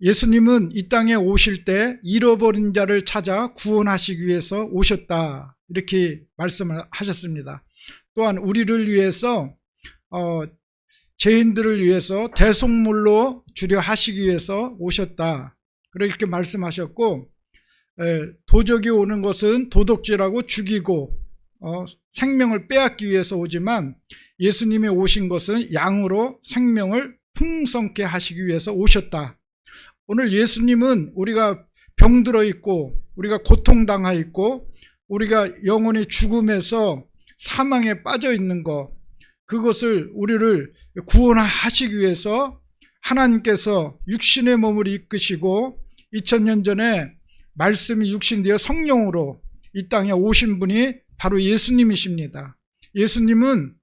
예수님은 이 땅에 오실 때 잃어버린 자를 찾아 구원하시기 위해서 오셨다, 이렇게 말씀을 하셨습니다. 또한 우리를 위해서 죄인들을 위해서 대속물로 주려 하시기 위해서 오셨다, 그렇게 말씀하셨고, 도적이 오는 것은 도둑질하고 죽이고 생명을 빼앗기 위해서 오지만 예수님이 오신 것은 양으로 생명을 풍성케 하시기 위해서 오셨다. 오늘 예수님은 우리가 병들어 있고 우리가 고통당하 있고 우리가 영혼의 죽음에서 사망에 빠져 있는 것, 그것을 우리를 구원하시기 위해서 하나님께서 육신의 몸을 이끄시고 2000년 전에 말씀이 육신되어 성령으로 이 땅에 오신 분이 바로 예수님이십니다. 예수님은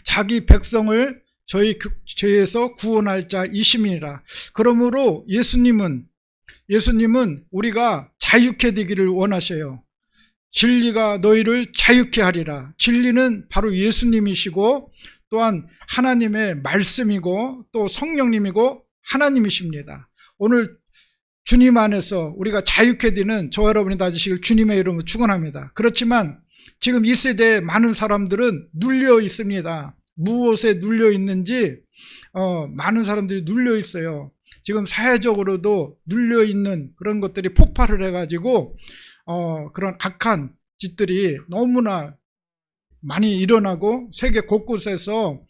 자기 백성을 저희 죄에서 구원할 자이심이라. 그러므로 예수님은 우리가 자유케 되기를 원하셔요. 진리가 너희를 자유케 하리라. 진리는 바로 예수님이시고 또한 하나님의 말씀이고 또 성령님이고 하나님이십니다. 오늘 주님 안에서 우리가 자유케 되는 저와 여러분이 다지시길 주님의 이름으로 축원합니다. 그렇지만 지금 이 세대에 많은 사람들은 눌려 있습니다. 무엇에 눌려 있는지 많은 사람들이 눌려 있어요. 지금 사회적으로도 눌려 있는 그런 것들이 폭발을 해가지고 그런 악한 짓들이 너무나 많이 일어나고 세계 곳곳에서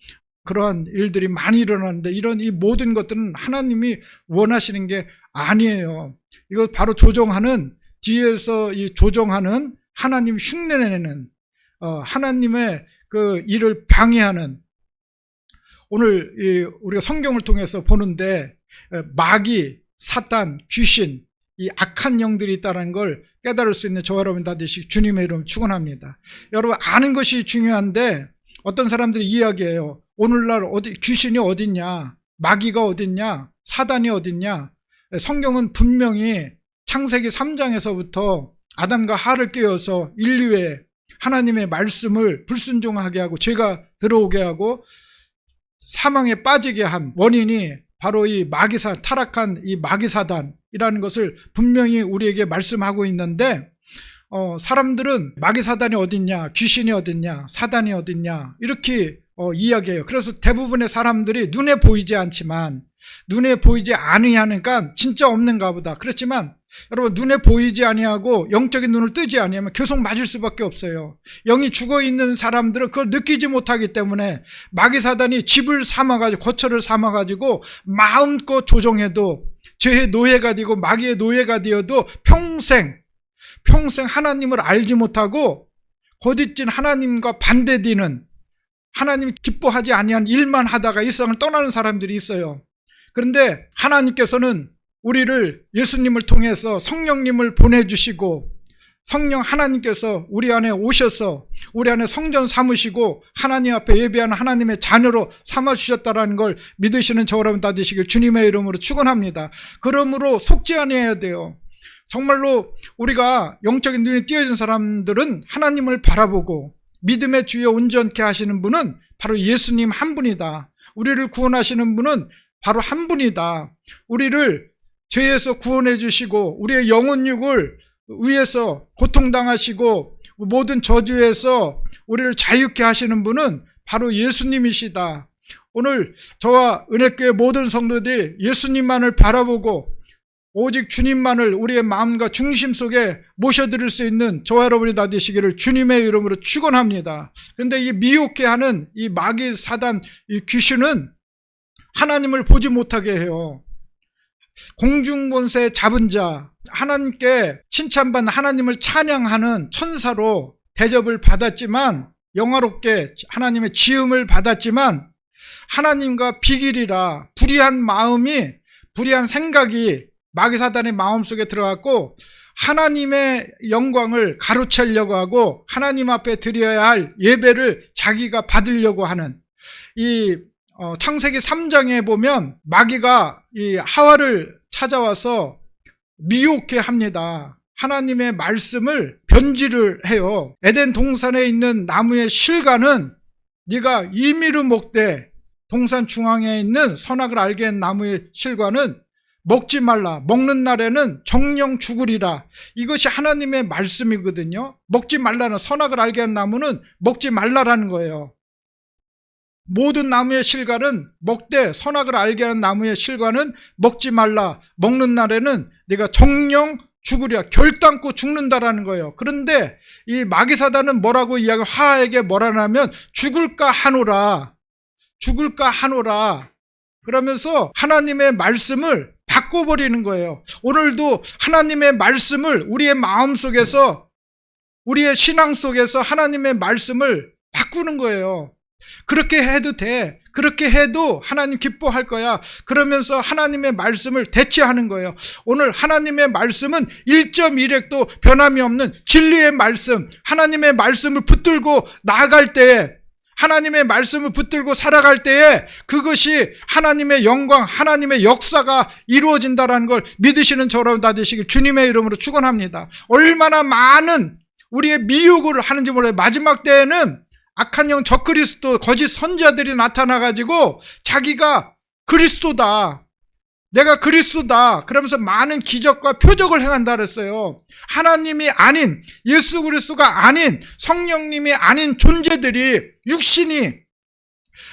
그러한 일들이 많이 일어나는데, 이 모든 것들은 하나님이 원하시는 게 아니에요. 이거 바로 조종하는, 뒤에서 이 조종하는 하나님 흉내내는 하나님의 그 일을 방해하는, 오늘 우리가 성경을 통해서 보는데 마귀, 사탄, 귀신, 이 악한 영들이 있다는 걸 깨달을 수 있는 저와 여러분 다 되시기 주님의 이름 축원합니다. 여러분, 아는 것이 중요한데 어떤 사람들이 이야기해요. 오늘날 귀신이 어딨냐, 마귀가 어딨냐, 사단이 어딨냐. 성경은 분명히 창세기 3장에서부터 아담과 하를 깨어서 인류에 하나님의 말씀을 불순종하게 하고 죄가 들어오게 하고 사망에 빠지게 한 원인이 바로 이 타락한 이 마귀사단이라는 것을 분명히 우리에게 말씀하고 있는데, 사람들은 마귀사단이 어딨냐, 귀신이 어딨냐, 사단이 어딨냐 이렇게 이야기해요. 그래서 대부분의 사람들이 눈에 보이지 않지만, 눈에 보이지 아니하니까 진짜 없는가 보다. 그렇지만 여러분, 눈에 보이지 아니하고 영적인 눈을 뜨지 아니하면 계속 맞을 수밖에 없어요. 영이 죽어있는 사람들은 그걸 느끼지 못하기 때문에 마귀사단이 집을 삼아가지고, 거처를 삼아가지고 마음껏 조종해도 죄의 노예가 되고 마귀의 노예가 되어도 평생 하나님을 알지 못하고 거짓된 하나님과 반대되는, 하나님이 기뻐하지 아니한 일만 하다가 이 세상을 떠나는 사람들이 있어요. 그런데 하나님께서는 우리를, 예수님을 통해서 성령님을 보내주시고 성령 하나님께서 우리 안에 오셔서 우리 안에 성전 삼으시고 하나님 앞에 예배하는 하나님의 자녀로 삼아주셨다는 걸 믿으시는 저와 여러분 다 되시길 주님의 이름으로 축원합니다. 그러므로 속지 아니해야 돼요. 정말로 우리가 영적인 눈이 띄어진 사람들은 하나님을 바라보고 믿음의 주여 온전케 하시는 분은 바로 예수님 한 분이다. 우리를 구원하시는 분은 바로 한 분이다. 우리를 죄에서 구원해 주시고 우리의 영혼육을 위해서 고통당하시고 모든 저주에서 우리를 자유케 하시는 분은 바로 예수님이시다. 오늘 저와 은혜교회 모든 성도들이 예수님만을 바라보고 오직 주님만을 우리의 마음과 중심 속에 모셔드릴 수 있는 저와 여러분이 다 되시기를 주님의 이름으로 축원합니다. 그런데 이 미혹해 하는 이 마귀, 사단, 이 귀신은 하나님을 보지 못하게 해요. 공중권세 잡은 자, 하나님께 칭찬받는, 하나님을 찬양하는 천사로 대접을 받았지만, 영화롭게 하나님의 지음을 받았지만 하나님과 비길이라 불의한 마음이, 불의한 생각이 마귀사단의 마음속에 들어갔고 하나님의 영광을 가로채려고 하고 하나님 앞에 드려야 할 예배를 자기가 받으려고 하는, 이 창세기 3장에 보면 마귀가 이 하와를 찾아와서 미혹해 합니다. 하나님의 말씀을 변질을 해요. 에덴 동산에 있는 나무의 실과는 네가 임의로 먹되, 동산 중앙에 있는 선악을 알게 한 나무의 실과는 먹지 말라. 먹는 날에는 정령 죽으리라. 이것이 하나님의 말씀이거든요. 먹지 말라는, 선악을 알게 하는 나무는 먹지 말라라는 거예요. 모든 나무의 실과는 먹되 선악을 알게 하는 나무의 실과는 먹지 말라. 먹는 날에는 네가 정령 죽으리라. 결단코 죽는다라는 거예요. 그런데 이 마귀사단은 뭐라고 이야기를, 하에게 뭐라냐면 죽을까 하노라. 죽을까 하노라. 그러면서 하나님의 말씀을 바꿔버리는 거예요. 오늘도 하나님의 말씀을 우리의 마음속에서, 우리의 신앙 속에서 하나님의 말씀을 바꾸는 거예요. 그렇게 해도 돼. 그렇게 해도 하나님 기뻐할 거야. 그러면서 하나님의 말씀을 대체하는 거예요. 오늘 하나님의 말씀은 1.1핵도 변함이 없는 진리의 말씀, 하나님의 말씀을 붙들고 나아갈 때에, 하나님의 말씀을 붙들고 살아갈 때에 그것이 하나님의 영광, 하나님의 역사가 이루어진다는 걸 믿으시는 저라도 다 되시길 주님의 이름으로 축원합니다. 얼마나 많은 우리의 미혹을 하는지 몰라요. 마지막 때에는 악한 영 적그리스도, 거짓 선지자들이 나타나가지고 자기가 그리스도다, 내가 그리스도다 그러면서 많은 기적과 표적을 행한다 그랬어요. 하나님이 아닌, 예수 그리스도가 아닌, 성령님이 아닌 존재들이, 육신이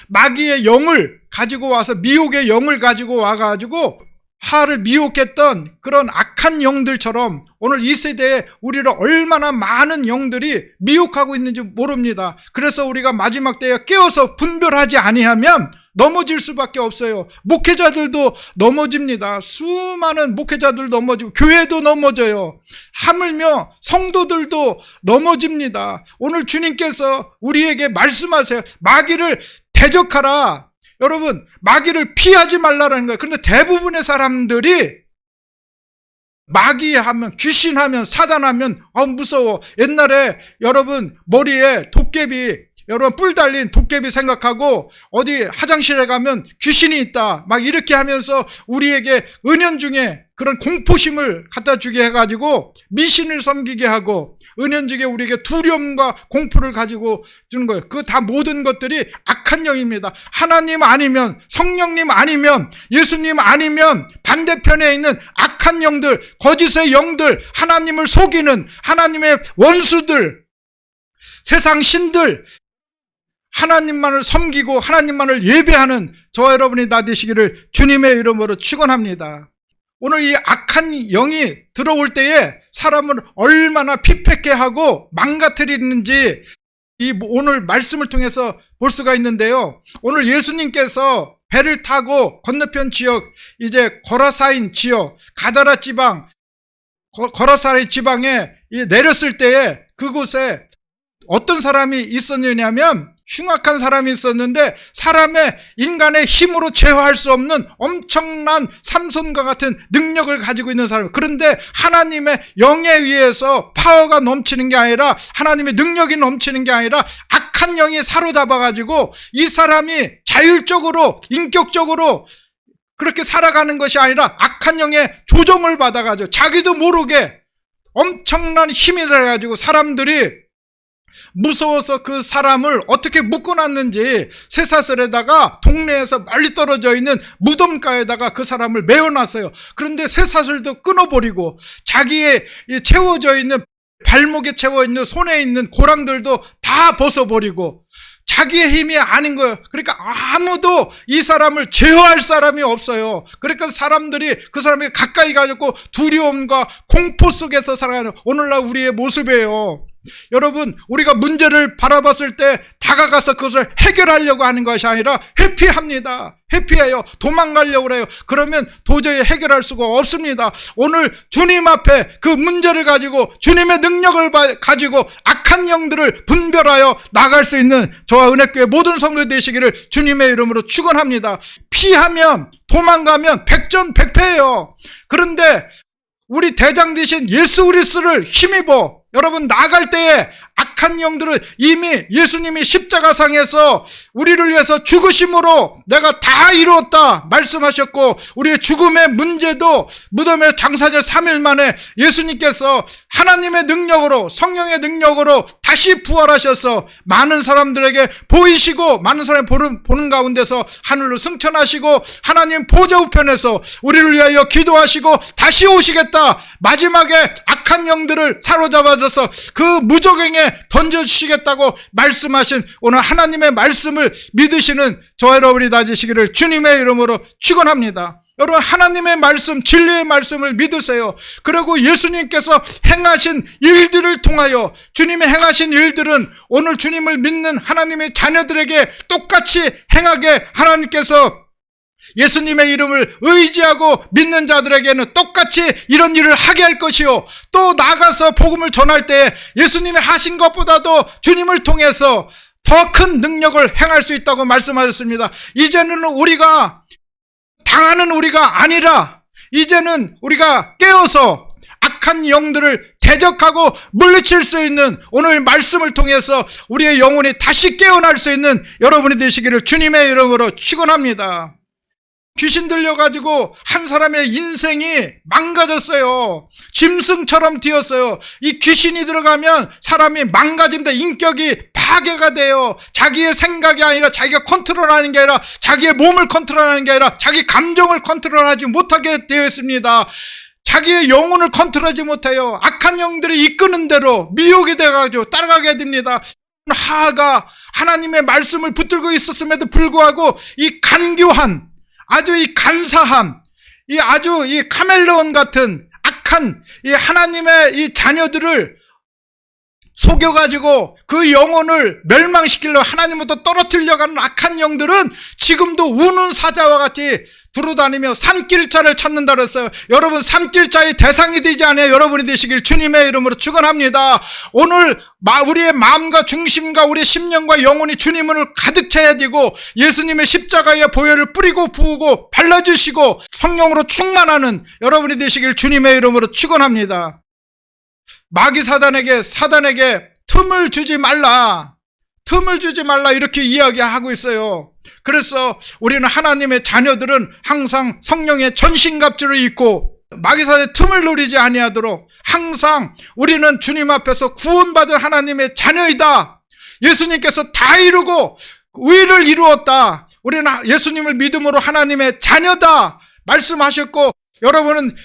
마귀의 영을 가지고 와서, 미혹의 영을 가지고 와가지고 하를 미혹했던 그런 악한 영들처럼 오늘 이 세대에 우리를 얼마나 많은 영들이 미혹하고 있는지 모릅니다. 그래서 우리가 마지막 때에 깨어서 분별하지 아니하면 넘어질 수밖에 없어요. 목회자들도 넘어집니다. 수많은 목회자들 넘어지고 교회도 넘어져요. 하물며 성도들도 넘어집니다. 오늘 주님께서 우리에게 말씀하세요. 마귀를 대적하라. 여러분, 마귀를 피하지 말라는 거예요. 그런데 대부분의 사람들이 마귀 하면, 귀신 하면, 사단 하면 무서워. 옛날에 여러분 머리에 도깨비, 여러분 뿔 달린 도깨비 생각하고 어디 화장실에 가면 귀신이 있다 막 이렇게 하면서 우리에게 은연중에 그런 공포심을 갖다 주게 해가지고 미신을 섬기게 하고 은연중에 우리에게 두려움과 공포를 가지고 주는 거예요. 그 다 모든 것들이 악한 영입니다. 하나님 아니면, 성령님 아니면, 예수님 아니면 반대편에 있는 악한 영들, 거짓의 영들, 하나님을 속이는 하나님의 원수들, 세상 신들, 하나님만을 섬기고 하나님만을 예배하는 저와 여러분이 다 되시기를 주님의 이름으로 축원합니다. 오늘 이 악한 영이 들어올 때에 사람을 얼마나 피폐케 하고 망가뜨리는지 이 오늘 말씀을 통해서 볼 수가 있는데요. 오늘 예수님께서 배를 타고 건너편 지역, 이제 거라사인 지역, 가다라 지방, 거라사인 지방에 내렸을 때에 그곳에 어떤 사람이 있었느냐면 흉악한 사람이 있었는데 사람의, 인간의 힘으로 제어할 수 없는 엄청난 삼손과 같은 능력을 가지고 있는 사람. 그런데 하나님의 영에 의해서 파워가 넘치는 게 아니라, 하나님의 능력이 넘치는 게 아니라 악한 영이 사로잡아가지고 이 사람이 자율적으로, 인격적으로 그렇게 살아가는 것이 아니라 악한 영의 조종을 받아가지고 자기도 모르게 엄청난 힘이 들어가지고 사람들이 무서워서 그 사람을 어떻게 묶어놨는지 쇠사슬에다가 동네에서 멀리 떨어져 있는 무덤가에다가 그 사람을 메어놨어요. 그런데 쇠사슬도 끊어버리고 자기의 채워져 있는, 발목에 채워있는, 손에 있는 고랑들도 다 벗어버리고 자기의 힘이 아닌 거예요. 그러니까 아무도 이 사람을 제어할 사람이 없어요. 그러니까 사람들이 그 사람에게 가까이 가지고 두려움과 공포 속에서 살아가는 오늘날 우리의 모습이에요. 여러분, 우리가 문제를 바라봤을 때 다가가서 그것을 해결하려고 하는 것이 아니라 회피합니다. 회피해요. 도망가려고 그래요. 그러면 도저히 해결할 수가 없습니다. 오늘 주님 앞에 그 문제를 가지고 주님의 능력을 가지고 악한 영들을 분별하여 나갈 수 있는 저와 은혜교회 모든 성도 되시기를 주님의 이름으로 축원합니다. 피하면, 도망가면 백전백패예요. 그런데 우리 대장 되신 예수 그리스도를 힘입어 여러분 나갈 때에 악한 영들은 이미 예수님이 십자가상에서 우리를 위해서 죽으심으로 내가 다 이루었다 말씀하셨고, 우리의 죽음의 문제도 무덤에 장사절 3일 만에 예수님께서 하나님의 능력으로, 성령의 능력으로 다시 부활하셔서 많은 사람들에게 보이시고, 많은 사람이 보는 가운데서 하늘로 승천하시고, 하나님 보좌 우편에서 우리를 위하여 기도하시고 다시 오시겠다, 마지막에 악한 영들을 사로잡아줘서 그 무적행에 던져주시겠다고 말씀하신 오늘 하나님의 말씀을 믿으시는 저와 여러분이 다지시기를 주님의 이름으로 축원합니다. 여러분, 하나님의 말씀, 진리의 말씀을 믿으세요. 그리고 예수님께서 행하신 일들을 통하여, 주님의 행하신 일들은 오늘 주님을 믿는 하나님의 자녀들에게 똑같이 행하게 하나님께서 예수님의 이름을 의지하고 믿는 자들에게는 똑같이 이런 일을 하게 할 것이요, 또 나가서 복음을 전할 때 예수님이 하신 것보다도 주님을 통해서 더 큰 능력을 행할 수 있다고 말씀하셨습니다. 이제는 우리가 당하는 우리가 아니라, 이제는 우리가 깨어서 악한 영들을 대적하고 물리칠 수 있는, 오늘 말씀을 통해서 우리의 영혼이 다시 깨어날 수 있는 여러분이 되시기를 주님의 이름으로 축원합니다. 귀신 들려가지고 한 사람의 인생이 망가졌어요. 짐승처럼 되었어요. 이 귀신이 들어가면 사람이 망가집니다. 인격이 파괴가 돼요. 자기의 생각이 아니라, 자기가 컨트롤하는 게 아니라, 자기의 몸을 컨트롤하는 게 아니라 자기 감정을 컨트롤하지 못하게 되어 있습니다. 자기의 영혼을 컨트롤하지 못해요. 악한 영들이 이끄는 대로 미혹이 돼가지고 따라가게 됩니다. 하하가 하나님의 말씀을 붙들고 있었음에도 불구하고 이 간교한, 아주 이 간사한, 이 아주 이 카멜레온 같은 악한 이 하나님의 이 자녀들을 속여가지고 그 영혼을 멸망시키려 하나님부터 떨어뜨려가는 악한 영들은 지금도 우는 사자와 같이 두루다니며 산길자를 찾는다 그랬어요. 여러분, 산길자의 대상이 되지 않아요. 여러분이 되시길 주님의 이름으로 축원합니다. 오늘 우리의 마음과 중심과 우리의 심령과 영혼이 주님을 가득 차야 되고, 예수님의 십자가의 보혈을 뿌리고 부으고 발라주시고 성령으로 충만하는 여러분이 되시길 주님의 이름으로 축원합니다. 마귀 사단에게 틈을 주지 말라 이렇게 이야기하고 있어요. 그래서 우리는 하나님의 자녀들은 항상 성령의 전신갑주를 입고 마귀사의 틈을 노리지 아니하도록 항상 우리는 주님 앞에서 구원받은 하나님의 자녀이다. 예수님께서 다 이루고 의를 이루었다. 우리는 예수님을 믿음으로 하나님의 자녀다 말씀하셨고, 여러분은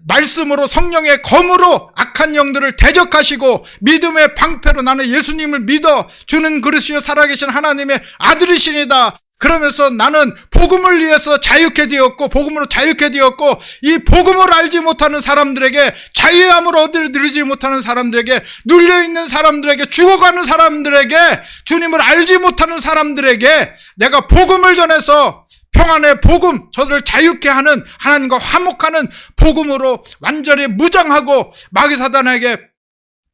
말씀으로, 성령의 검으로 악한 영들을 대적하시고 믿음의 방패로 나는 예수님을 믿어 주는 그릇이요 살아계신 하나님의 아들이시니다. 그러면서 나는 복음을 위해서 자유케 되었고, 복음으로 자유케 되었고, 이 복음을 알지 못하는 사람들에게, 자유함을 누리지 못하는 사람들에게, 눌려있는 사람들에게, 죽어가는 사람들에게, 주님을 알지 못하는 사람들에게 내가 복음을 전해서 평안의 복음, 저들을 자유케 하는, 하나님과 화목하는 복음으로 완전히 무장하고 마귀 사단에게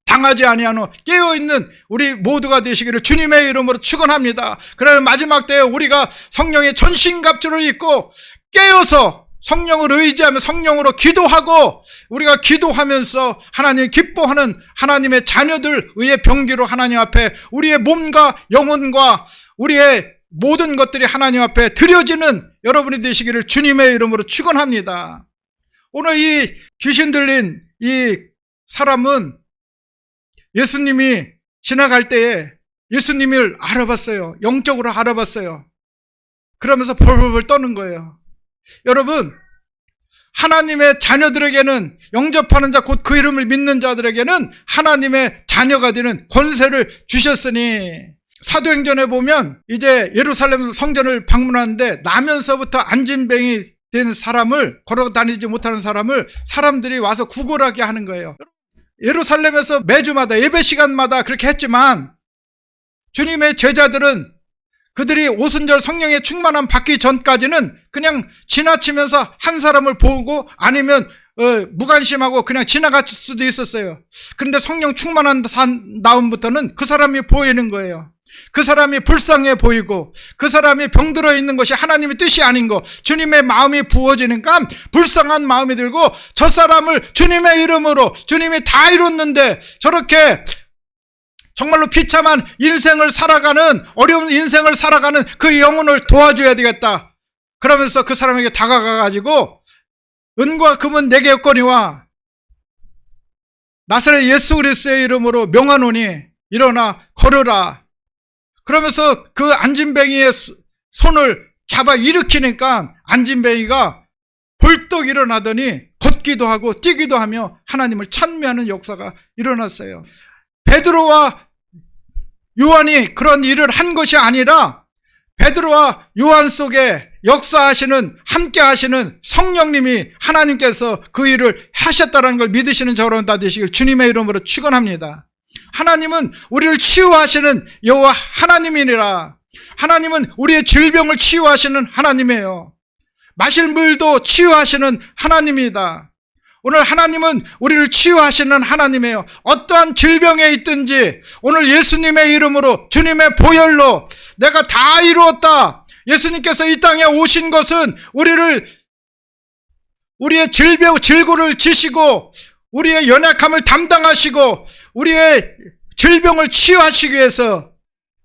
당하지 아니하노 깨어있는 우리 모두가 되시기를 주님의 이름으로 축원합니다. 그러면 마지막 때에 우리가 성령의 전신갑주를 입고 깨어서 성령을 의지하며 성령으로 기도하고, 우리가 기도하면서 하나님 기뻐하는 하나님의 자녀들 의의 병기로 하나님 앞에 우리의 몸과 영혼과 우리의 모든 것들이 하나님 앞에 드려지는 여러분이 되시기를 주님의 이름으로 축원합니다. 오늘 이 귀신 들린 이 사람은 예수님이 지나갈 때에 예수님을 알아봤어요. 영적으로 알아봤어요. 그러면서 벌벌 떠는 거예요. 여러분, 하나님의 자녀들에게는, 영접하는 자 곧 그 이름을 믿는 자들에게는 하나님의 자녀가 되는 권세를 주셨으니, 사도행전에 보면 이제 예루살렘 성전을 방문하는데 나면서부터 안진병이 된 사람을, 걸어 다니지 못하는 사람을 사람들이 와서 구걸하게 하는 거예요. 예루살렘에서 매주마다 예배 시간마다 그렇게 했지만, 주님의 제자들은 그들이 오순절 성령의 충만함 받기 전까지는 그냥 지나치면서 한 사람을 보고 아니면 무관심하고 그냥 지나갈 수도 있었어요. 그런데 성령 충만한 다음부터는 그 사람이 보이는 거예요. 그 사람이 불쌍해 보이고 그 사람이 병들어 있는 것이 하나님의 뜻이 아닌 것, 주님의 마음이 부어지니까 불쌍한 마음이 들고 저 사람을 주님의 이름으로 주님이 다 이뤘는데 저렇게 정말로 비참한 인생을 살아가는, 어려운 인생을 살아가는 그 영혼을 도와줘야 되겠다. 그러면서 그 사람에게 다가가가지고 은과 금은 내게 없거니와 나사렛 예수 그리스도의 이름으로 명하노니 일어나 걸으라. 그러면서 그 안진뱅이의 손을 잡아 일으키니까 안진뱅이가 벌떡 일어나더니 걷기도 하고 뛰기도 하며 하나님을 찬미하는 역사가 일어났어요. 베드로와 요한이 그런 일을 한 것이 아니라 베드로와 요한 속에 역사하시는, 함께 하시는 성령님이 하나님께서 그 일을 하셨다는 걸 믿으시는 저런 다 되시길 주님의 이름으로 축원합니다. 하나님은 우리를 치유하시는 여호와 하나님이니라. 하나님은 우리의 질병을 치유하시는 하나님이에요. 마실 물도 치유하시는 하나님이다. 오늘 하나님은 우리를 치유하시는 하나님이에요. 어떠한 질병에 있든지 오늘 예수님의 이름으로, 주님의 보혈로 내가 다 이루었다. 예수님께서 이 땅에 오신 것은 우리의 질고를 지시고 우리의 연약함을 담당하시고 우리의 질병을 치유하시기 위해서,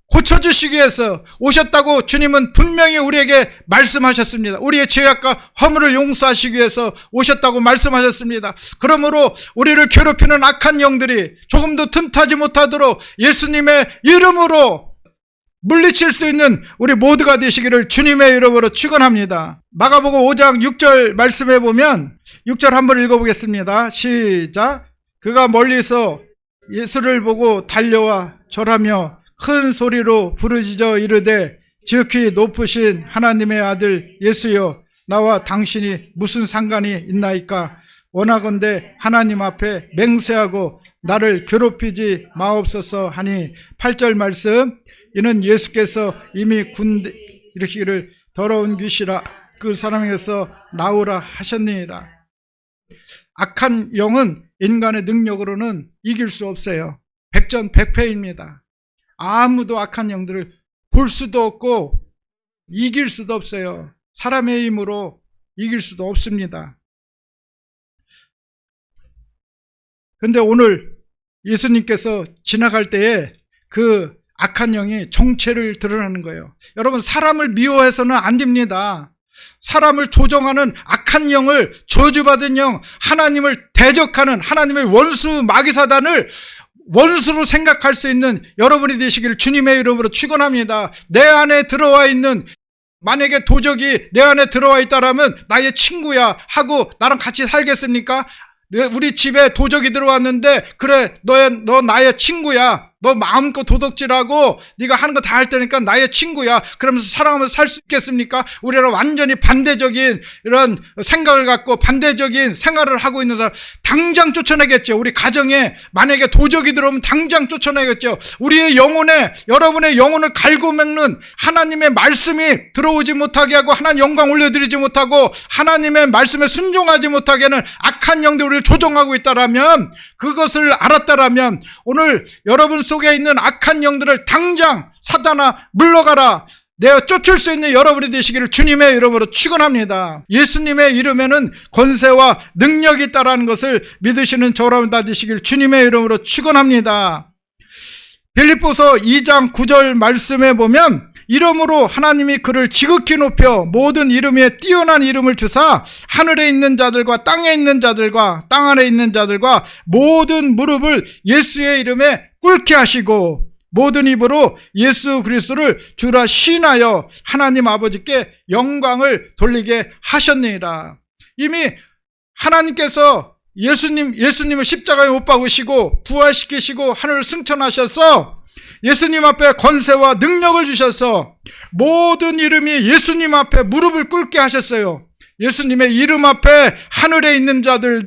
고쳐주시기 위해서 오셨다고 주님은 분명히 우리에게 말씀하셨습니다. 우리의 죄악과 허물을 용서하시기 위해서 오셨다고 말씀하셨습니다. 그러므로 우리를 괴롭히는 악한 영들이 조금도 틈타지 못하도록 예수님의 이름으로 물리칠 수 있는 우리 모두가 되시기를 주님의 이름으로 축원합니다. 마가복음 5장 6절 말씀해 보면 6절 한번 읽어보겠습니다. 시작. 그가 멀리서 예수를 보고 달려와 절하며 큰 소리로 부르짖어 이르되 지극히 높으신 하나님의 아들 예수여, 나와 당신이 무슨 상관이 있나이까? 원하건대 하나님 앞에 맹세하고 나를 괴롭히지 마옵소서 하니 8절 말씀. 이는 예수께서 이미 군대 일으키기를 더러운 귀신아 그 사람에게서 나오라 하셨느니라. 악한 영은 인간의 능력으로는 이길 수 없어요. 백전백패입니다. 아무도 악한 영들을 볼 수도 없고 이길 수도 없어요. 사람의 힘으로 이길 수도 없습니다. 그런데 오늘 예수님께서 지나갈 때에 그 악한 영이 정체를 드러나는 거예요. 여러분, 사람을 미워해서는 안 됩니다. 사람을 조종하는 악한 영을, 저주받은 영, 하나님을 대적하는 하나님의 원수 마귀사단을 원수로 생각할 수 있는 여러분이 되시기를 주님의 이름으로 축원합니다. 내 안에 들어와 있는, 만약에 도적이 내 안에 들어와 있다라면 나의 친구야 하고 나랑 같이 살겠습니까? 우리 집에 도적이 들어왔는데 그래 너 나의 친구야, 너 마음껏 도둑질하고 네가 하는 거 다 할 테니까 나의 친구야, 그러면서 사랑하면서 살 수 있겠습니까? 우리는 완전히 반대적인 이런 생각을 갖고 반대적인 생활을 하고 있는 사람 당장 쫓아내겠죠. 우리 가정에 만약에 도적이 들어오면 당장 쫓아내겠죠. 우리의 영혼에, 여러분의 영혼을 갈고먹는 하나님의 말씀이 들어오지 못하게 하고 하나님 영광 올려드리지 못하고 하나님의 말씀에 순종하지 못하게 하는 악한 영들이 우리를 조종하고 있다라면, 그것을 알았다라면 오늘 여러분 속에 있는 악한 영들을 당장 사단아 물러가라, 내어 쫓을 수 있는 여러분이 되시기를 주님의 이름으로 축원합니다. 예수님의 이름에는 권세와 능력이 있다라는 것을 믿으시는 저 여러분 다 되시기를 주님의 이름으로 축원합니다. 빌립보서 2장 9절 말씀에 보면 이름으로 하나님이 그를 지극히 높여 모든 이름 위에 뛰어난 이름을 주사 하늘에 있는 자들과 땅에 있는 자들과 땅 아래 있는 자들과 모든 무릎을 예수의 이름에 꿇게 하시고 모든 입으로 예수 그리스도를 주라 시인하여 하나님 아버지께 영광을 돌리게 하셨느니라. 이미 하나님께서 예수님을 십자가에 못 박으시고 부활시키시고 하늘을 승천하셔서 예수님 앞에 권세와 능력을 주셔서 모든 이름이 예수님 앞에 무릎을 꿇게 하셨어요. 예수님의 이름 앞에 하늘에 있는 자들,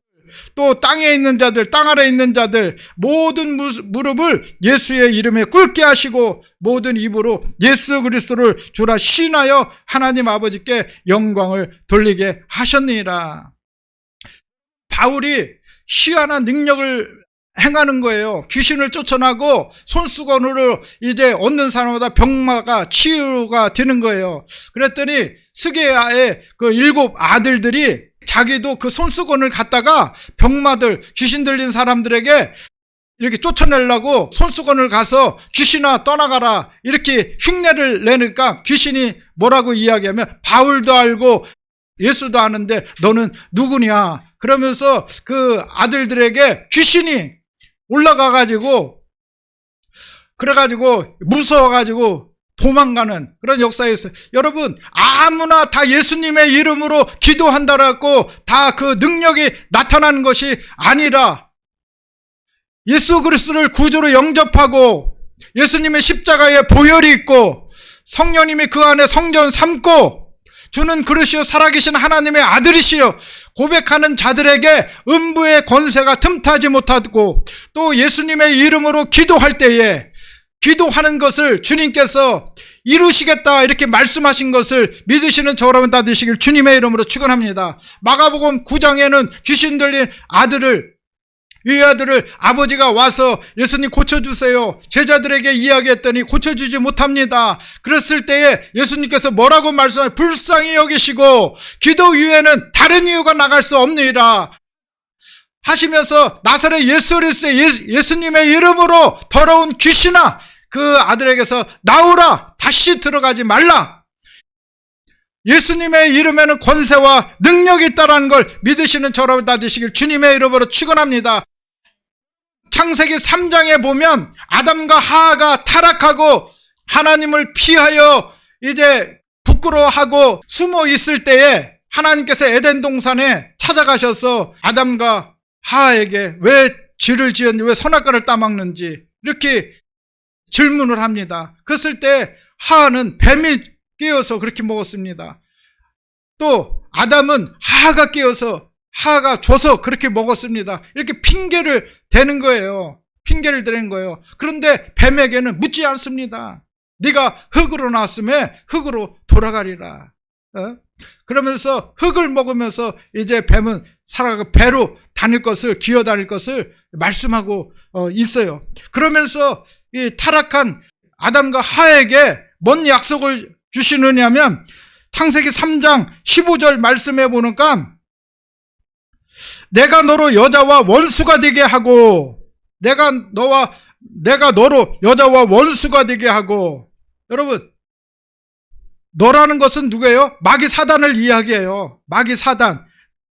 또 땅에 있는 자들, 땅 아래에 있는 자들 모든 무릎을 예수의 이름에 꿇게 하시고 모든 입으로 예수 그리스도를 주라 시인하여 하나님 아버지께 영광을 돌리게 하셨느니라. 바울이 희한한 능력을 행하는 거예요. 귀신을 쫓아나고 손수건으로 이제 얻는 사람마다 병마가 치유가 되는 거예요. 그랬더니 스게야의 그 7 아들들이 자기도 그 손수건을 갖다가 병마들, 귀신 들린 사람들에게 이렇게 쫓아내려고 손수건을 가서 귀신아 떠나가라 이렇게 흉내를 내니까 귀신이 뭐라고 이야기하면 바울도 알고 예수도 아는데 너는 누구냐 그러면서 그 아들들에게 귀신이 올라가가지고 그래가지고 무서워가지고 도망가는 그런 역사였어요. 여러분 아무나 다 예수님의 이름으로 기도한다라고 다 그 능력이 나타나는 것이 아니라 예수 그리스도를 구주로 영접하고 예수님의 십자가에 보혈이 있고 성령님이 그 안에 성전 삼고 주는 그릇이요 살아계신 하나님의 아들이시여 고백하는 자들에게 음부의 권세가 틈타지 못하고 또 예수님의 이름으로 기도할 때에 기도하는 것을 주님께서 이루시겠다 이렇게 말씀하신 것을 믿으시는 저 여러분 다 되시길 주님의 이름으로 축원합니다. 마가복음 9장에는 귀신 들린 이 아들을 아버지가 와서 예수님 고쳐주세요. 제자들에게 이야기했더니 고쳐주지 못합니다. 그랬을 때에 예수님께서 뭐라고 말씀하세요? 불쌍히 여기시고 기도 위에는 다른 이유가 나갈 수 없느니라 하시면서 나사렛 예수 그리스도의 예수님의 이름으로 더러운 귀신아 그 아들에게서 나오라 다시 들어가지 말라. 예수님의 이름에는 권세와 능력이 있다는 걸 믿으시는 저 여러분 다 되시길 주님의 이름으로 축원합니다. 창세기 3장에 보면 아담과 하하가 타락하고 하나님을 피하여 이제 부끄러워하고 숨어 있을 때에 하나님께서 에덴 동산에 찾아가셔서 아담과 하하에게 왜 죄를 지었는지 왜 선악과를 따먹는지 이렇게 질문을 합니다. 그랬을 때 하하는 뱀이 깨어서 그렇게 먹었습니다. 또 아담은 하하가 깨어서 하하가 줘서 그렇게 먹었습니다. 이렇게 핑계를 대는 거예요. 핑계를 대는 거예요. 그런데 뱀에게는 묻지 않습니다. 네가 흙으로 나왔으면 흙으로 돌아가리라. 그러면서 흙을 먹으면서 이제 뱀은 살아가고 배로 다닐 것을 기어 다닐 것을 말씀하고 있어요. 그러면서 이 타락한 아담과 하에게 뭔 약속을 주시느냐면 창세기 3장 15절 말씀해 보니까 내가 너로 여자와 원수가 되게 하고 내가 너로 여자와 원수가 되게 하고 여러분 너라는 것은 누구예요? 마귀 사단을 이야기해요. 마귀 사단.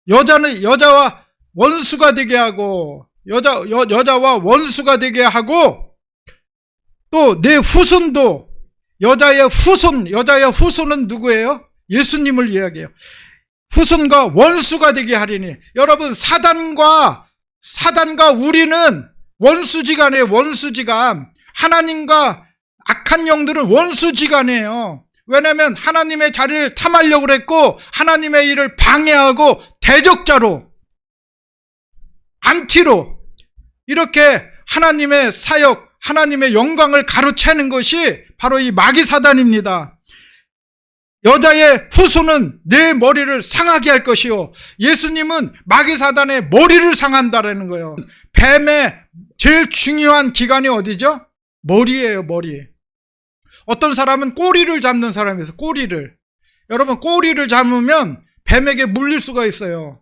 여자와 원수가 되게 하고 여자와 원수가 되게 하고 또 내 후손도 여자의 후손은 누구예요? 예수님을 이야기해요. 후손과 원수가 되게 하리니 여러분 사단과 우리는 원수지간이에요. 원수지간. 하나님과 악한 영들은 원수지간이에요. 왜냐하면 하나님의 자리를 탐하려고 그랬고 하나님의 일을 방해하고 대적자로 안티로 이렇게 하나님의 사역 하나님의 영광을 가로채는 것이 바로 이 마귀 사단입니다. 여자의 후손은 내 머리를 상하게 할 것이요 예수님은 마귀 사단의 머리를 상한다라는 거예요. 뱀의 제일 중요한 기관이 어디죠? 머리예요. 머리. 어떤 사람은 꼬리를 잡는 사람이 있어요. 꼬리를. 여러분 꼬리를 잡으면 뱀에게 물릴 수가 있어요.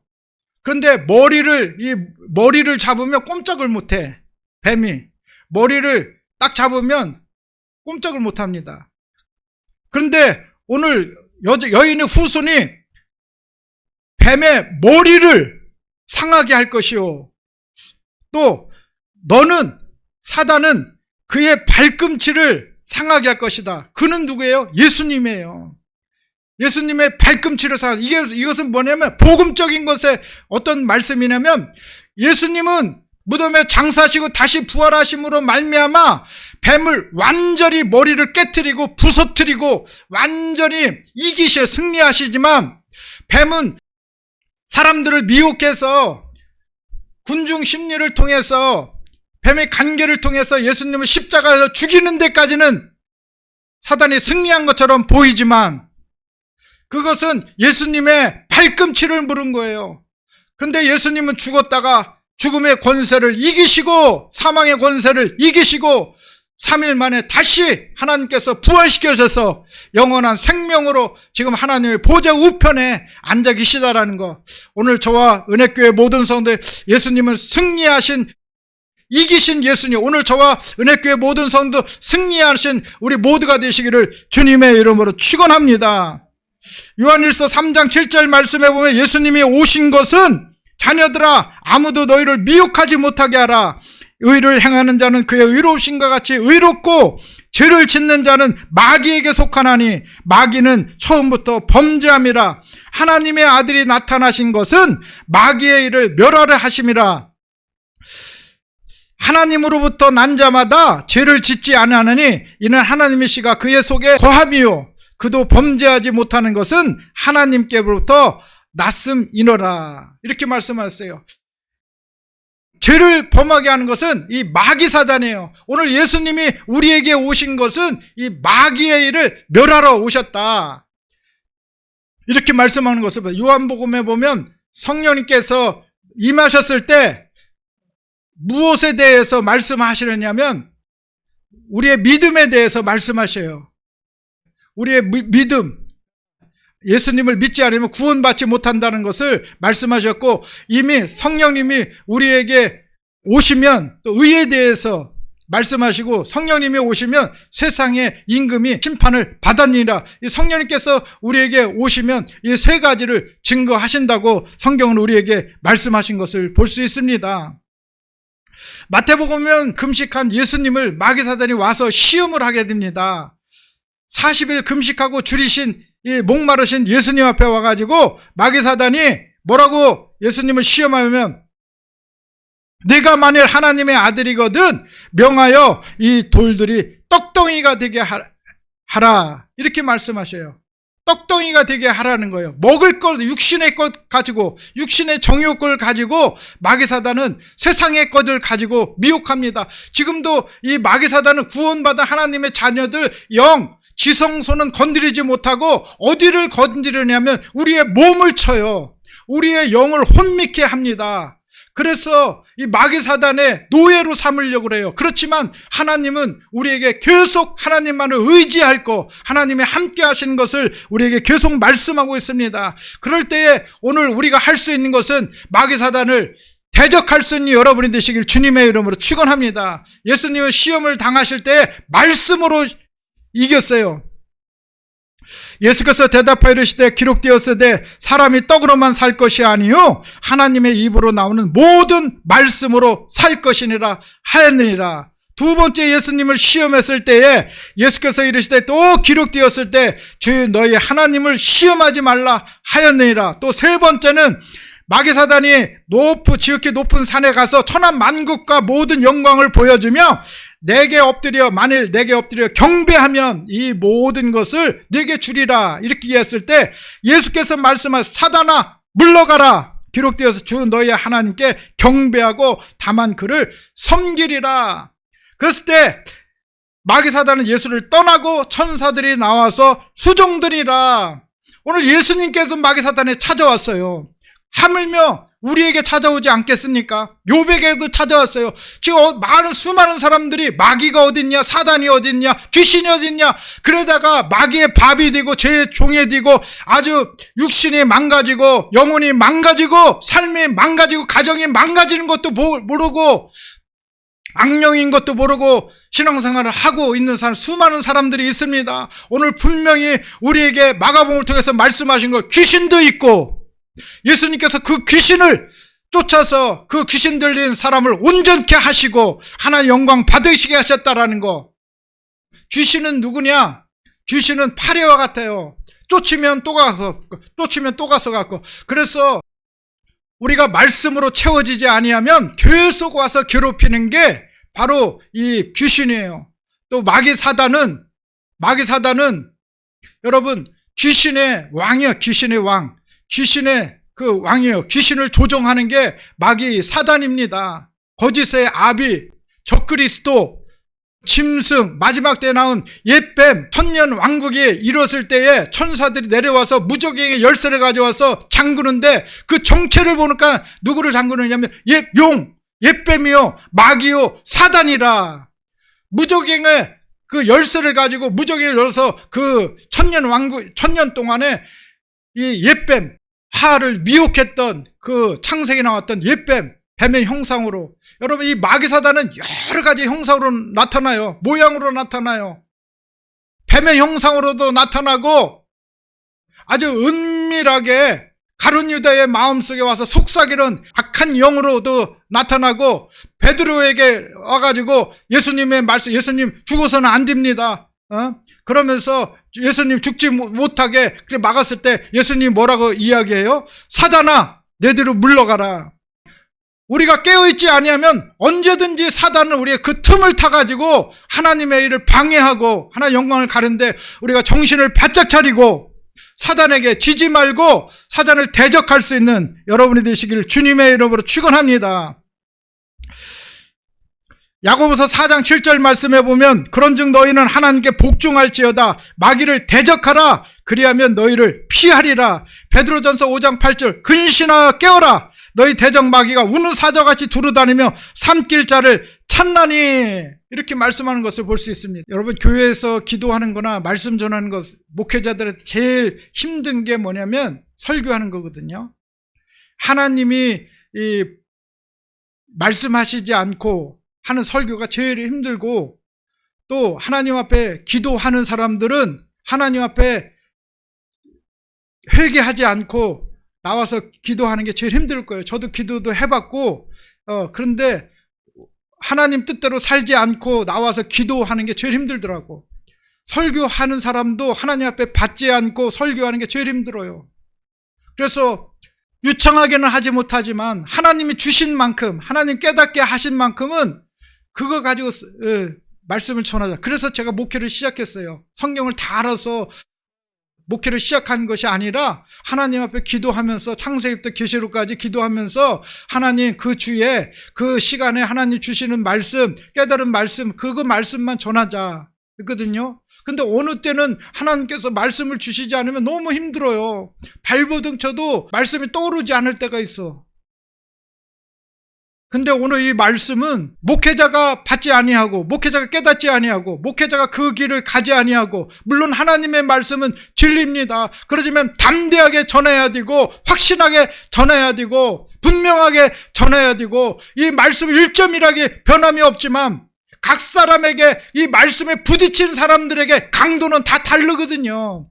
그런데 머리를 잡으면 꼼짝을 못해. 뱀이 머리를 딱 잡으면 꼼짝을 못합니다. 그런데 오늘 여인의 후손이 뱀의 머리를 상하게 할 것이요 또 사단은 그의 발꿈치를 상하게 할 것이다. 그는 누구예요? 예수님이에요. 예수님의 발꿈치를 상하게. 이것은 뭐냐면 복음적인 것에 어떤 말씀이냐면 예수님은 무덤에 장사하시고 다시 부활하심으로 말미암아 뱀을 완전히 머리를 깨트리고 부서뜨리고 완전히 이기시에 승리하시지만 뱀은 사람들을 미혹해서 군중 심리를 통해서 뱀의 관계를 통해서 예수님을 십자가에서 죽이는 데까지는 사단이 승리한 것처럼 보이지만 그것은 예수님의 발꿈치를 물은 거예요. 그런데 예수님은 죽었다가 죽음의 권세를 이기시고 사망의 권세를 이기시고 3일 만에 다시 하나님께서 부활시켜셔서 영원한 생명으로 지금 하나님의 보좌 우편에 앉아 계시다라는 거, 오늘 저와 은혜교회 모든 성도들, 예수님은 승리하신, 이기신 예수님, 오늘 저와 은혜교회 모든 성도 승리하신 우리 모두가 되시기를 주님의 이름으로 축원합니다. 요한일서 3장 7절 말씀에 보면 예수님이 오신 것은 자녀들아 아무도 너희를 미혹하지 못하게 하라. 의를 행하는 자는 그의 의로우신과 같이 의롭고 죄를 짓는 자는 마귀에게 속하나니 마귀는 처음부터 범죄함이라. 하나님의 아들이 나타나신 것은 마귀의 일을 멸하려 하심이라. 하나님으로부터 난 자마다 죄를 짓지 아니하느니 이는 하나님의 씨가 그의 속에 거함이요 그도 범죄하지 못하는 것은 하나님께로부터 났음이노라. 이렇게 말씀하셨어요. 죄를 범하게 하는 것은 이 마귀 사단이에요. 오늘 예수님이 우리에게 오신 것은 이 마귀의 일을 멸하러 오셨다. 이렇게 말씀하는 것을 봐요. 요한복음에 보면 성령님께서 임하셨을 때 무엇에 대해서 말씀하시느냐면 우리의 믿음에 대해서 말씀하셔요. 우리의 믿음, 예수님을 믿지 않으면 구원받지 못한다는 것을 말씀하셨고, 이미 성령님이 우리에게 오시면 또 의에 대해서 말씀하시고, 성령님이 오시면 세상의 임금이 심판을 받았느니라. 이 성령님께서 우리에게 오시면 이 세 가지를 증거하신다고 성경은 우리에게 말씀하신 것을 볼 수 있습니다. 마태복음은 금식한 예수님을 마귀사단이 와서 시험을 하게 됩니다. 40일 금식하고 줄이신 이 목마르신 예수님 앞에 와가지고 마귀사단이 뭐라고 예수님을 시험하면, 네가 만일 하나님의 아들이거든 명하여 이 돌들이 떡덩이가 되게 하라. 이렇게 말씀하셔요. 떡덩이가 되게 하라는 거예요. 먹을 것, 육신의 것 가지고, 육신의 정욕을 가지고 마귀사단은 세상의 것을 가지고 미혹합니다. 지금도 이 마귀사단은 구원받은 하나님의 자녀들 영, 지성소는 건드리지 못하고 어디를 건드리냐면 우리의 몸을 쳐요. 우리의 영을 혼미케 합니다. 그래서 이 마귀사단의 노예로 삼으려고 그래요. 그렇지만 하나님은 우리에게 계속 하나님만을 의지할 거, 하나님이 함께 하시는 것을 우리에게 계속 말씀하고 있습니다. 그럴 때에 오늘 우리가 할 수 있는 것은 마귀사단을 대적할 수 있는 여러분이 되시길 주님의 이름으로 축원합니다. 예수님은 시험을 당하실 때 말씀으로 이겼어요. 예수께서 대답하여 이르시되 기록되었으되 사람이 떡으로만 살 것이 아니요 하나님의 입으로 나오는 모든 말씀으로 살 것이니라 하였느니라. 두 번째 예수님을 시험했을 때에 예수께서 이르시되 또 기록되었을 때 주 너희 하나님을 시험하지 말라 하였느니라. 또 세 번째는 마귀사단이 지극히 높은 산에 가서 천하만국과 모든 영광을 보여주며 만일 내게 엎드려 경배하면 이 모든 것을 내게 주리라. 이렇게 했을 때 예수께서 말씀하신 사단아 물러가라. 기록되어서 주 너희 하나님께 경배하고 다만 그를 섬기리라. 그랬을 때 마귀사단은 예수를 떠나고 천사들이 나와서 수종들이라. 오늘 예수님께서 마귀사단에 찾아왔어요. 하물며 우리에게 찾아오지 않겠습니까? 욥에게도 찾아왔어요. 지금 수많은 사람들이 마귀가 어딨냐, 사단이 어딨냐, 귀신이 어딨냐, 그러다가 마귀의 밥이 되고 죄의 종이 되고 아주 육신이 망가지고 영혼이 망가지고 삶이 망가지고 가정이 망가지는 것도 모르고 악령인 것도 모르고 신앙생활을 하고 있는 수많은 사람들이 있습니다. 오늘 분명히 우리에게 마가복음을 통해서 말씀하신 거, 귀신도 있고 예수님께서 그 귀신을 쫓아서 그 귀신 들린 사람을 온전케 하시고 하나님 영광 받으시게 하셨다라는 거. 귀신은 누구냐? 귀신은 파리와 같아요. 쫓으면 또 가서 갖고. 그래서 우리가 말씀으로 채워지지 아니하면 계속 와서 괴롭히는 게 바로 이 귀신이에요. 또 마귀사단은 여러분 귀신의 왕이에요. 귀신의 왕. 귀신의 그 왕이에요. 귀신을 조종하는 게 마귀 사단입니다. 거짓의 아비, 적그리스도, 짐승, 마지막 때에 나온 옛뱀, 천년 왕국이 이뤘을 때에 천사들이 내려와서 무적행의 열쇠를 가져와서 잠그는데 그 정체를 보니까 누구를 잠그느냐면 옛뱀이요, 마귀요, 사단이라. 무적행의 그 열쇠를 가지고 무적행을 열어서 그 천년 왕국, 천년 동안에 이 옛뱀, 하를 미혹했던 그 창세기에 나왔던 옛뱀, 뱀의 형상으로. 여러분, 이 마귀 사단은 여러 가지 형상으로 나타나요. 모양으로 나타나요. 뱀의 형상으로도 나타나고 아주 은밀하게 가룟 유다의 마음속에 와서 속삭이는 악한 영으로도 나타나고, 베드로에게 와가지고 예수님의 말씀, 예수님 죽어서는 안 됩니다. 그러면서 예수님 죽지 못하게 그래 막았을 때 예수님 뭐라고 이야기해요? 사단아, 내 뒤로 물러가라. 우리가 깨어있지 아니하면 언제든지 사단은 우리의 그 틈을 타가지고 하나님의 일을 방해하고 하나님의 영광을 가는데, 우리가 정신을 바짝 차리고 사단에게 지지 말고 사단을 대적할 수 있는 여러분이 되시기를 주님의 이름으로 축원합니다. 야고보서 4장 7절 말씀에 보면, 그런즉 너희는 하나님께 복종할지어다. 마귀를 대적하라. 그리하면 너희를 피하리라. 베드로전서 5장 8절, 근신하여 깨어라. 너희 대적 마귀가 우는 사자같이 두루다니며 삼킬 자를 찾나니. 이렇게 말씀하는 것을 볼 수 있습니다. 여러분, 교회에서 기도하는 거나 말씀 전하는 것, 목회자들한테 제일 힘든 게 뭐냐면 설교하는 거거든요. 하나님이 이 말씀하시지 않고 하는 설교가 제일 힘들고, 또 하나님 앞에 기도하는 사람들은 하나님 앞에 회개하지 않고 나와서 기도하는 게 제일 힘들 거예요. 저도 기도도 해봤고, 그런데 하나님 뜻대로 살지 않고 나와서 기도하는 게 제일 힘들더라고. 설교하는 사람도 하나님 앞에 받지 않고 설교하는 게 제일 힘들어요. 그래서 유창하게는 하지 못하지만 하나님이 주신 만큼, 하나님 깨닫게 하신 만큼은 그거 가지고 말씀을 전하자. 그래서 제가 목회를 시작했어요. 성경을 다 알아서 목회를 시작한 것이 아니라 하나님 앞에 기도하면서 창세기부터 계시록까지 기도하면서 하나님 그 주에 그 시간에 하나님 주시는 말씀, 깨달은 말씀, 그거 말씀만 전하자 했거든요. 근데 어느 때는 하나님께서 말씀을 주시지 않으면 너무 힘들어요. 발버둥 쳐도 말씀이 떠오르지 않을 때가 있어. 근데 오늘 이 말씀은 목회자가 받지 아니하고, 목회자가 깨닫지 아니하고, 목회자가 그 길을 가지 아니하고, 물론 하나님의 말씀은 진리입니다. 그러지만 담대하게 전해야 되고, 확신하게 전해야 되고, 분명하게 전해야 되고, 이 말씀 1.1하게 변함이 없지만 각 사람에게, 이 말씀에 부딪힌 사람들에게 강도는 다 다르거든요.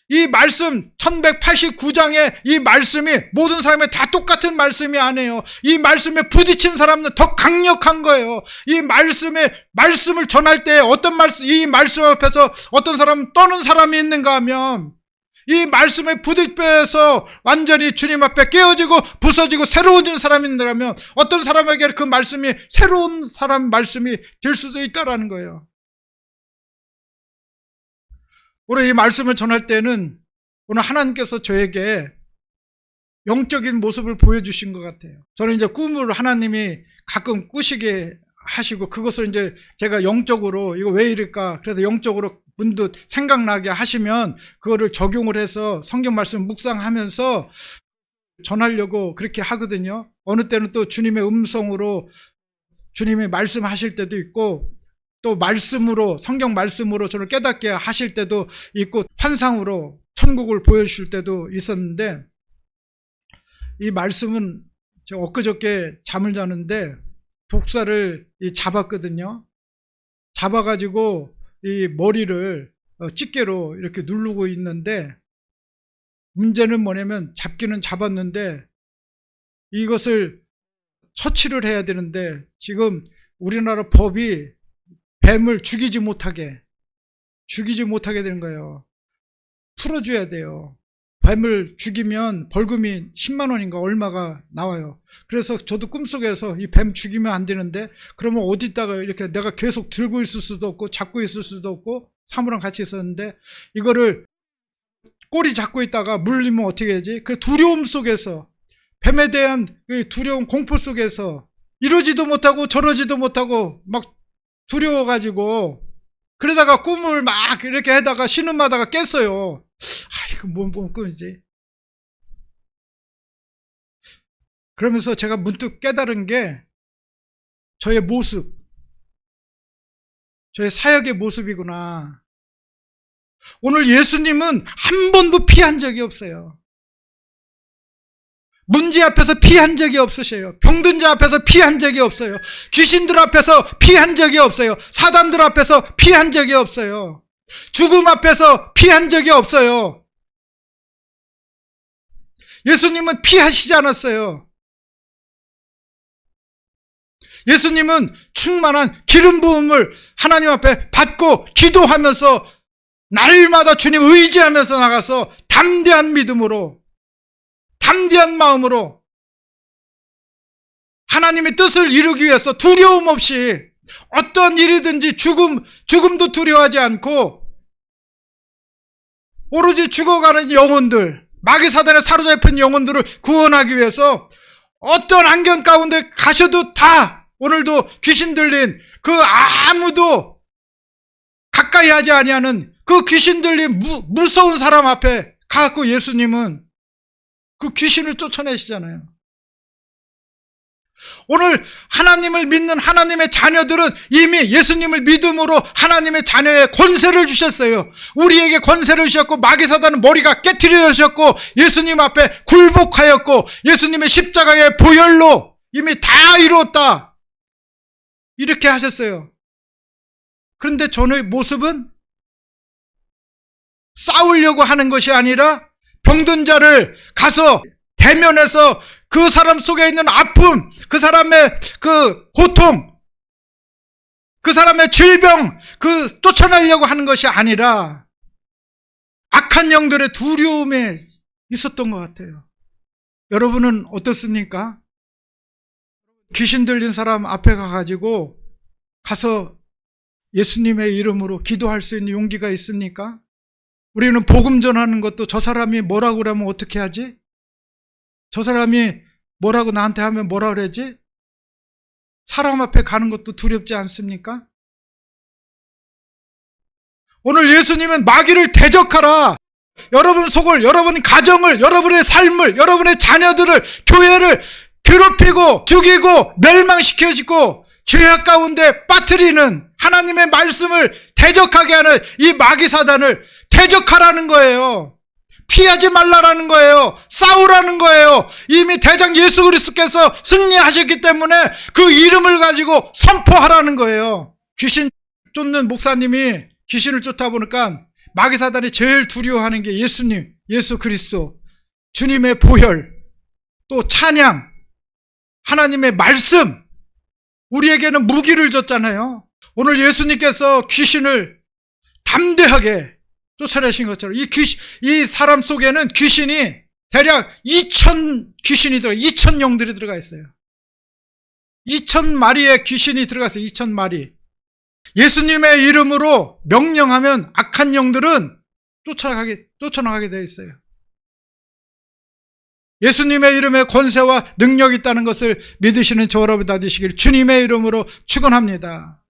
이 말씀 1189장의 이 말씀이 모든 사람이 다 똑같은 말씀이 아니에요. 이 말씀에 부딪힌 사람은 더 강력한 거예요. 이 말씀을 전할 때 어떤 말씀, 이 말씀 앞에서 어떤 사람은 떠는 사람이 있는가 하면, 이 말씀에 부딪혀서 완전히 주님 앞에 깨어지고 부서지고 새로워진 사람이 있는다면, 어떤 사람에게 그 말씀이 새로운 사람 말씀이 될 수도 있다라는 거예요. 오늘 이 말씀을 전할 때는 오늘 하나님께서 저에게 영적인 모습을 보여주신 것 같아요. 저는 이제 꿈을 하나님이 가끔 꾸시게 하시고, 그것을 이제 제가 영적으로 이거 왜 이럴까, 그래서 영적으로 문득 생각나게 하시면 그거를 적용을 해서 성경 말씀 묵상하면서 전하려고 그렇게 하거든요. 어느 때는 또 주님의 음성으로 주님이 말씀하실 때도 있고, 또 말씀으로, 성경 말씀으로 저를 깨닫게 하실 때도 있고, 환상으로 천국을 보여주실 때도 있었는데, 이 말씀은 제가 엊그저께 잠을 자는데 독사를 잡았거든요. 잡아가지고 이 머리를 집게로 이렇게 누르고 있는데, 문제는 뭐냐면 잡기는 잡았는데 이것을 처치를 해야 되는데, 지금 우리나라 법이 뱀을 죽이지 못하게 되는 거예요. 풀어줘야 돼요. 뱀을 죽이면 벌금이 10만 원인가 얼마가 나와요. 그래서 저도 꿈속에서 이 뱀 죽이면 안 되는데, 그러면 어디다가 이렇게 내가 계속 들고 있을 수도 없고 잡고 있을 수도 없고, 사무랑 같이 있었는데 이거를 꼬리 잡고 있다가 물리면 어떻게 하지? 그 두려움 속에서, 뱀에 대한 두려움 공포 속에서 이러지도 못하고 저러지도 못하고 막 두려워가지고 그러다가 꿈을 막 이렇게 하다가 신음하다가 깼어요. 이거 뭔 꿈이지? 그러면서 제가 문득 깨달은 게 저의 모습, 저의 사역의 모습이구나. 오늘 예수님은 한 번도 피한 적이 없어요. 문제 앞에서 피한 적이 없으셔요. 병든 자 앞에서 피한 적이 없어요. 귀신들 앞에서 피한 적이 없어요. 사단들 앞에서 피한 적이 없어요. 죽음 앞에서 피한 적이 없어요. 예수님은 피하시지 않았어요. 예수님은 충만한 기름 부음을 하나님 앞에 받고 기도하면서 날마다 주님 의지하면서 나가서 담대한 믿음으로, 담대한 마음으로 하나님의 뜻을 이루기 위해서 두려움 없이 어떤 일이든지 죽음도 두려워하지 않고 오로지 죽어가는 영혼들, 마귀 사단에 사로잡힌 영혼들을 구원하기 위해서 어떤 안경 가운데 가셔도 다 오늘도 귀신 들린 그 아무도 가까이 하지 아니하는 그 귀신 들린 무서운 사람 앞에 가갖고 예수님은 그 귀신을 쫓아내시잖아요. 오늘 하나님을 믿는 하나님의 자녀들은 이미 예수님을 믿음으로 하나님의 자녀의 권세를 주셨어요. 우리에게 권세를 주셨고 마귀 사단은 머리가 깨트려졌고 예수님 앞에 굴복하였고 예수님의 십자가의 보혈로 이미 다 이루었다. 이렇게 하셨어요. 그런데 저의 모습은 싸우려고 하는 것이 아니라 병든 자를 가서 대면해서 그 사람 속에 있는 아픔, 그 사람의 그 고통, 그 사람의 질병, 쫓아내려고 하는 것이 아니라 악한 영들의 두려움에 있었던 것 같아요. 여러분은 어떻습니까? 귀신 들린 사람 앞에 가가지고 가서 예수님의 이름으로 기도할 수 있는 용기가 있습니까? 우리는 복음 전하는 것도 저 사람이 뭐라고 그러면 어떻게 하지? 저 사람이 뭐라고 나한테 하면 뭐라 그러지? 사람 앞에 가는 것도 두렵지 않습니까? 오늘 예수님은 마귀를 대적하라. 여러분 속을, 여러분 가정을, 여러분의 삶을, 여러분의 자녀들을, 교회를 괴롭히고 죽이고 멸망시켜주고 죄악 가운데 빠뜨리는 하나님의 말씀을 대적하게 하는 이 마귀 사단을 대적하라는 거예요. 피하지 말라라는 거예요. 싸우라는 거예요. 이미 대장 예수 그리스도께서 승리하셨기 때문에 그 이름을 가지고 선포하라는 거예요. 귀신 쫓는 목사님이 귀신을 쫓다 보니까 마귀 사단이 제일 두려워하는 게 예수님, 예수 그리스도, 주님의 보혈, 또 찬양, 하나님의 말씀, 우리에게는 무기를 줬잖아요. 오늘 예수님께서 귀신을 담대하게 쫓아내신 것처럼 이 사람 속에는 귀신이 대략 2,000 귀신이 2,000 영들이 들어가 있어요. 2,000마리의 귀신이 들어갔어요. 2,000마리. 예수님의 이름으로 명령하면 악한 영들은 쫓아나가게 되어 있어요. 예수님의 이름에 권세와 능력이 있다는 것을 믿으시는 저 여러분 다 되시길 주님의 이름으로 축원합니다.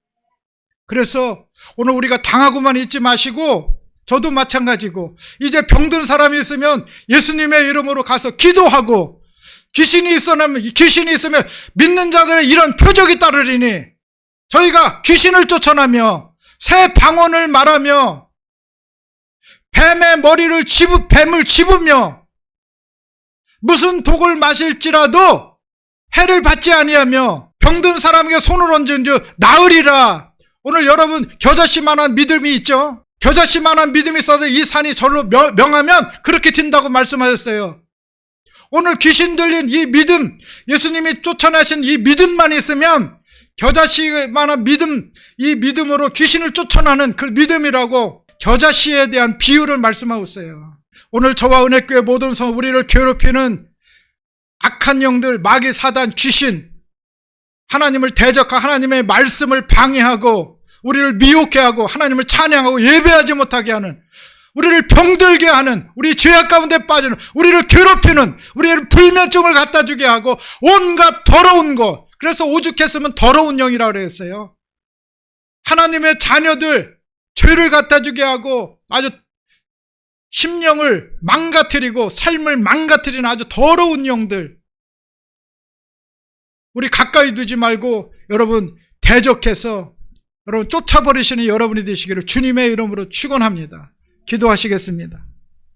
그래서 오늘 우리가 당하고만 있지 마시고 저도 마찬가지고 이제 병든 사람이 있으면 예수님의 이름으로 가서 기도하고 귀신이 있으면 믿는 자들의 이런 표적이 따르리니 저희가 귀신을 쫓아내며 새 방언을 말하며 뱀의 머리를 뱀을 집으며 무슨 독을 마실지라도 해를 받지 아니하며 병든 사람에게 손을 얹은 즉 나으리라. 오늘 여러분 겨자씨만한 믿음이 있죠? 겨자씨만한 믿음이 있어도 이 산이 절로 명하면 그렇게 된다고 말씀하셨어요. 오늘 귀신 들린 이 믿음, 예수님이 쫓아내신 이 믿음만 있으면 겨자씨만한 믿음, 이 믿음으로 귀신을 쫓아내는 그 믿음이라고 겨자씨에 대한 비유를 말씀하고 있어요. 오늘 저와 은혜교회 모든 성 우리를 괴롭히는 악한 영들, 마귀, 사단, 귀신, 하나님을 대적하고 하나님의 말씀을 방해하고 우리를 미혹해 하고 하나님을 찬양하고 예배하지 못하게 하는, 우리를 병들게 하는, 우리 죄악 가운데 빠지는, 우리를 괴롭히는, 우리를 불면증을 갖다 주게 하고 온갖 더러운 것, 그래서 오죽했으면 더러운 영이라고 그랬어요. 하나님의 자녀들 죄를 갖다 주게 하고 아주 심령을 망가뜨리고 삶을 망가뜨리는 아주 더러운 영들, 우리 가까이 두지 말고 여러분 대적해서 여러분 쫓아버리시는 여러분이 되시기를 주님의 이름으로 축원합니다. 기도하시겠습니다.